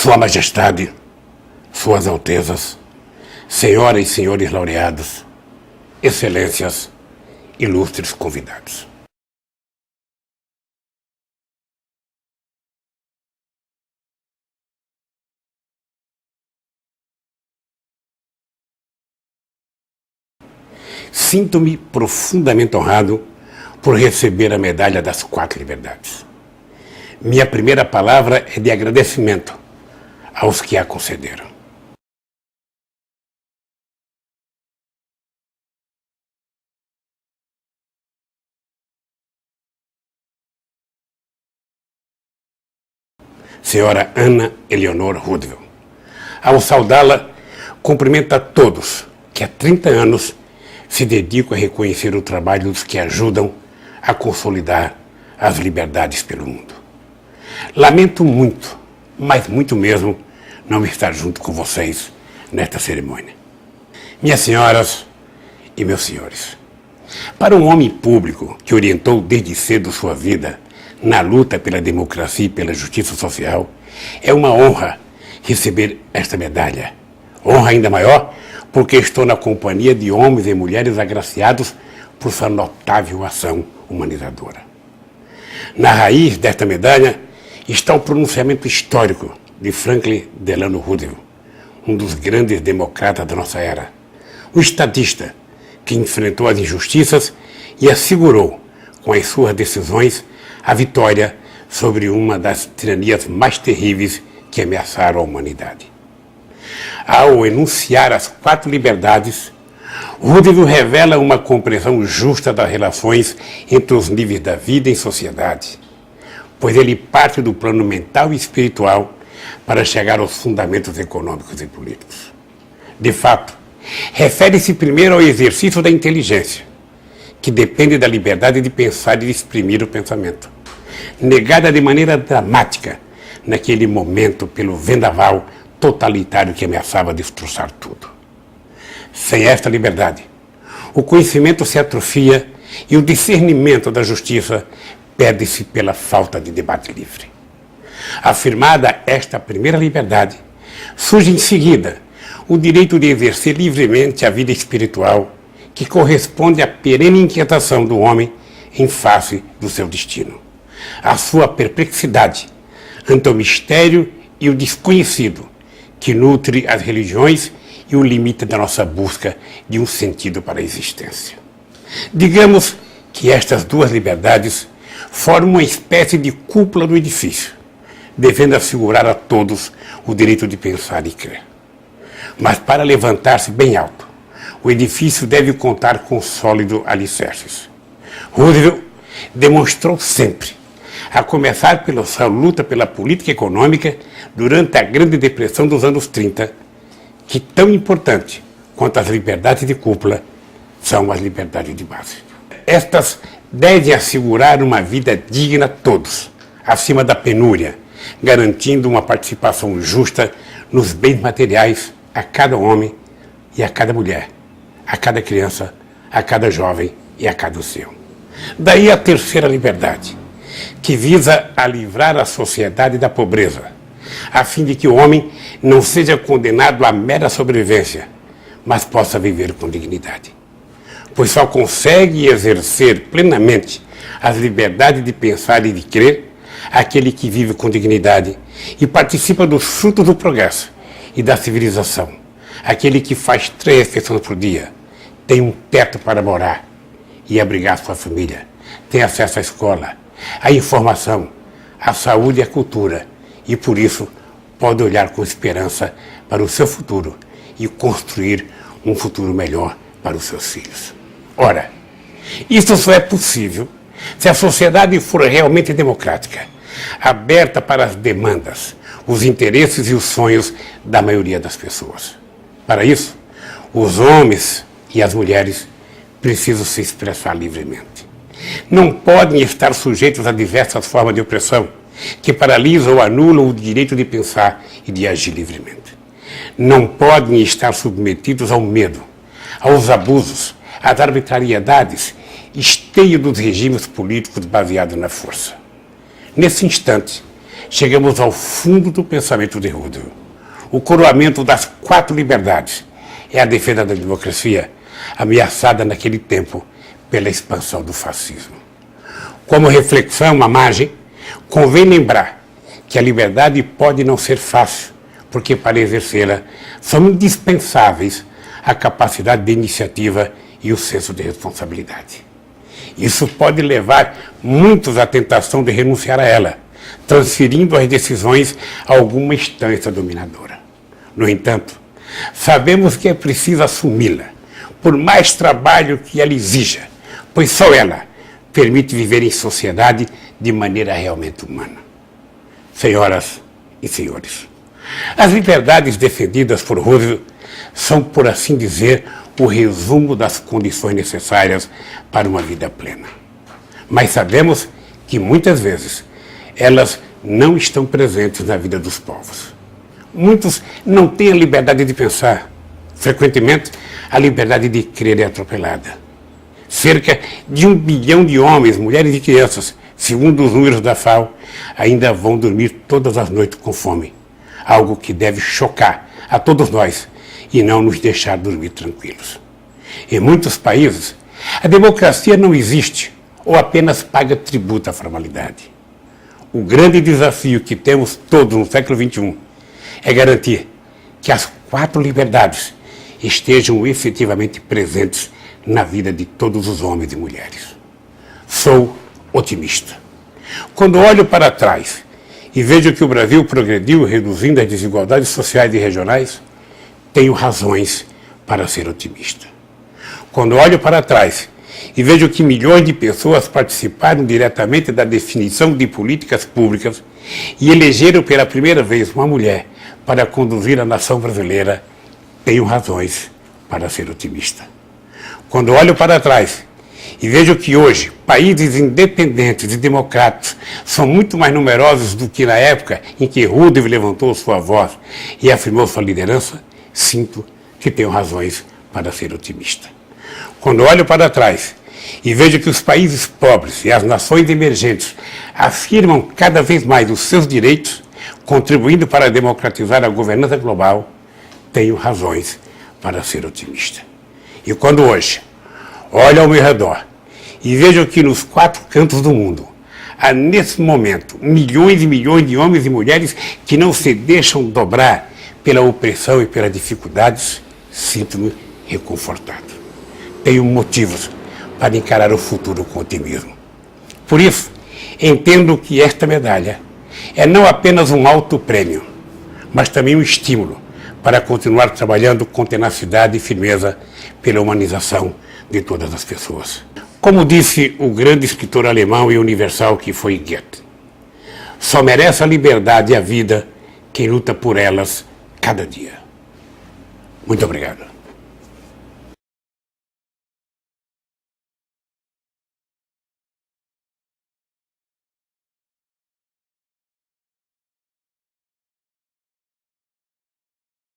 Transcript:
Sua Majestade, Suas Altezas, Senhoras e Senhores laureados, Excelências, ilustres convidados. Sinto-me profundamente honrado por receber a medalha das 4 liberdades. Minha primeira palavra é de agradecimento aos que a concederam. Senhora Ana Eleonora Roosevelt, ao saudá-la, cumprimento a todos que há 30 anos se dedicam a reconhecer o trabalho dos que ajudam a consolidar as liberdades pelo mundo. Lamento muito, mas muito mesmo, não estar junto com vocês nesta cerimônia. Minhas senhoras e meus senhores, para um homem público que orientou desde cedo sua vida na luta pela democracia e pela justiça social, é uma honra receber esta medalha. Honra ainda maior porque estou na companhia de homens e mulheres agraciados por sua notável ação humanizadora. Na raiz desta medalha está o pronunciamento histórico de Franklin Delano Roosevelt, um dos grandes democratas da nossa era, o estadista que enfrentou as injustiças e assegurou, com as suas decisões, a vitória sobre uma das tiranias mais terríveis que ameaçaram a humanidade. Ao enunciar as 4 liberdades, Roosevelt revela uma compreensão justa das relações entre os níveis da vida em sociedade, pois ele parte do plano mental e espiritual para chegar aos fundamentos econômicos e políticos. De fato, refere-se primeiro ao exercício da inteligência, que depende da liberdade de pensar e de exprimir o pensamento, negada de maneira dramática naquele momento pelo vendaval totalitário que ameaçava destroçar tudo. Sem esta liberdade, o conhecimento se atrofia e o discernimento da justiça perde-se pela falta de debate livre. Afirmada esta primeira liberdade, surge em seguida o direito de exercer livremente a vida espiritual, que corresponde à perene inquietação do homem em face do seu destino, a sua perplexidade ante o mistério e o desconhecido que nutre as religiões e o limite da nossa busca de um sentido para a existência. Digamos que estas 2 liberdades formam uma espécie de cúpula do edifício, devendo assegurar a todos o direito de pensar e crer. Mas para levantar-se bem alto, o edifício deve contar com sólidos alicerces. Roosevelt demonstrou sempre, a começar pela sua luta pela política econômica durante a Grande Depressão dos anos 30, que tão importante quanto as liberdades de cúpula são as liberdades de base. Estas devem assegurar uma vida digna a todos, acima da penúria, garantindo uma participação justa nos bens materiais a cada homem e a cada mulher, a cada criança, a cada jovem e a cada ancião. Daí a terceira liberdade, que visa a livrar a sociedade da pobreza, a fim de que o homem não seja condenado à mera sobrevivência, mas possa viver com dignidade. Pois só consegue exercer plenamente as liberdades de pensar e de crer aquele que vive com dignidade e participa dos frutos do progresso e da civilização, aquele que faz 3 refeições por dia, tem um teto para morar e abrigar sua família, tem acesso à escola, à informação, à saúde e à cultura, e por isso pode olhar com esperança para o seu futuro e construir um futuro melhor para os seus filhos. Ora, isso só é possível se a sociedade for realmente democrática, aberta para as demandas, os interesses e os sonhos da maioria das pessoas. Para isso, os homens e as mulheres precisam se expressar livremente. Não podem estar sujeitos a diversas formas de opressão que paralisam ou anulam o direito de pensar e de agir livremente. Não podem estar submetidos ao medo, aos abusos, às arbitrariedades, esteio dos regimes políticos baseados na força. Nesse instante, chegamos ao fundo do pensamento de Roosevelt. O coroamento das 4 liberdades é a defesa da democracia, ameaçada naquele tempo pela expansão do fascismo. Como reflexão à margem, convém lembrar que a liberdade pode não ser fácil, porque para exercê-la são indispensáveis a capacidade de iniciativa e o senso de responsabilidade. Isso pode levar muitos à tentação de renunciar a ela, transferindo as decisões a alguma instância dominadora. No entanto, sabemos que é preciso assumi-la, por mais trabalho que ela exija, pois só ela permite viver em sociedade de maneira realmente humana. Senhoras e senhores, as liberdades defendidas por Roosevelt são, por assim dizer, o resumo das condições necessárias para uma vida plena. Mas sabemos que, muitas vezes, elas não estão presentes na vida dos povos. Muitos não têm a liberdade de pensar. Frequentemente, a liberdade de crer é atropelada. Cerca de 1 bilhão de homens, mulheres e crianças, segundo os números da FAO, ainda vão dormir todas as noites com fome. Algo que deve chocar a todos nós e não nos deixar dormir tranquilos. Em muitos países, a democracia não existe ou apenas paga tributo à formalidade. O grande desafio que temos todos no século XXI é garantir que as 4 liberdades estejam efetivamente presentes na vida de todos os homens e mulheres. Sou otimista. Quando olho para trás e vejo que o Brasil progrediu reduzindo as desigualdades sociais e regionais, tenho razões para ser otimista. Quando olho para trás e vejo que milhões de pessoas participaram diretamente da definição de políticas públicas e elegeram pela primeira vez uma mulher para conduzir a nação brasileira, tenho razões para ser otimista. Quando olho para trás e vejo que hoje países independentes e democráticos são muito mais numerosos do que na época em que Roosevelt levantou sua voz e afirmou sua liderança, sinto que tenho razões para ser otimista. Quando olho para trás e vejo que os países pobres e as nações emergentes afirmam cada vez mais os seus direitos, contribuindo para democratizar a governança global, tenho razões para ser otimista. E quando hoje olho ao meu redor e vejo que nos 4 cantos do mundo há, nesse momento, milhões e milhões de homens e mulheres que não se deixam dobrar pela opressão e pelas dificuldades, sinto-me reconfortado. Tenho motivos para encarar o futuro com otimismo. Por isso, entendo que esta medalha é não apenas um alto prêmio, mas também um estímulo para continuar trabalhando com tenacidade e firmeza pela humanização de todas as pessoas. Como disse o grande escritor alemão e universal que foi Goethe, só merece a liberdade e a vida quem luta por elas cada dia. Muito obrigado.